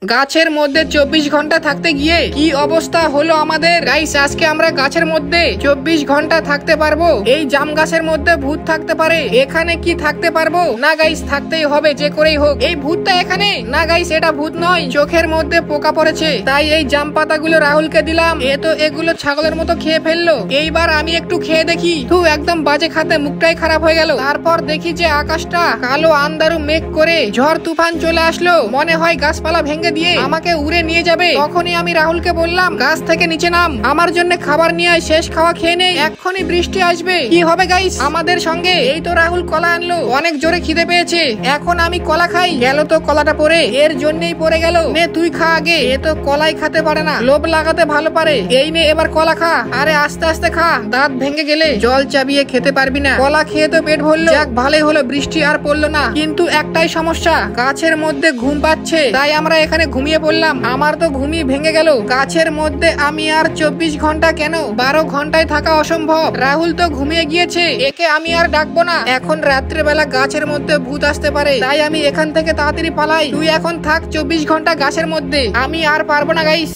গাছের মধ্যে 24 ঘন্টা থাকতে গিয়ে কি অবস্থা হলো আমাদের। গাইস আজকে আমরা গাছের মধ্যে 24 ঘন্টা থাকতে পারবো। এই জাম গাছের মধ্যে ভূত থাকতে পারে, এখানে কি থাকতে পারবো না গাইস? থাকতেই হবে যে করেই হোক। এই ভূতটা এখানে না গাইস, এটা ভূত নয়, চোখের মধ্যে পোকা পড়েছে, তাই এই জাম পাতাগুলো রাহুলকে দিলাম। এ তো এগুলো ছাগলের মতো খেয়ে ফেললো। এইবার আমি একটু খেয়ে দেখি। তু একদম বাজে খাতে, মুখটাই খারাপ হয়ে গেল। তারপর দেখি যে আকাশটা কালো আন্ধারু মেঘ করে ঝড় তুফান চলে আসলো। মনে হয় গাছপালা ভেঙে দিয়ে আমাকে উড়ে নিয়ে যাবে। তখনই আমি রাহুলকে বললাম, গাছ থেকে নিচে নাম, আমার জন্য খাবার নিয়ে আয়, শেষ খাওয়া খেয়ে নেই, এক্ষুনি বৃষ্টি আসবে। কি হবে গাইস আমাদের সঙ্গে? এই তো রাহুল কলা আনলো, অনেক জোরে খিদে পেয়েছে, এখন আমি কলা খাই। গেল তো কলাটা পরে, এর জন্যই পরে গেল। নে তুই খা আগে, এ তো কলাই খেতে পারে না, লোভ লাগাতে ভালো পারে। এই নে এবার কলা খা। আরে আস্তে আস্তে খা, দাঁত ভেঙে গেলে জল চাবিয়ে খেতে পারবি না। কলা খেয়ে তো পেট ভরলো, যাক ভালোই হলো, বৃষ্টি আর পড়লো না। কিন্তু একটাই সমস্যা, গাছের মধ্যে ঘুম পাচ্ছে, তাই আমরা এখানে ঘুমিয়ে পড়লাম। আমার তো ঘুমিয়ে ভেঙে গেল। গাছের মধ্যে আমি আর 24 ঘন্টা কেন, 12 ঘন্টায় থাকা অসম্ভব। রাহুল তো ঘুমিয়ে গিয়েছে, একে আমি আর ডাকবো না। এখন রাত্রেবেলা গাছের মধ্যে ভূত আসতে পারে, তাই আমি এখান থেকে তাড়াতাড়ি পালাই। তুই এখন থাক 24 ঘন্টা গাছের মধ্যে, আমি আর পারবো না গাইস।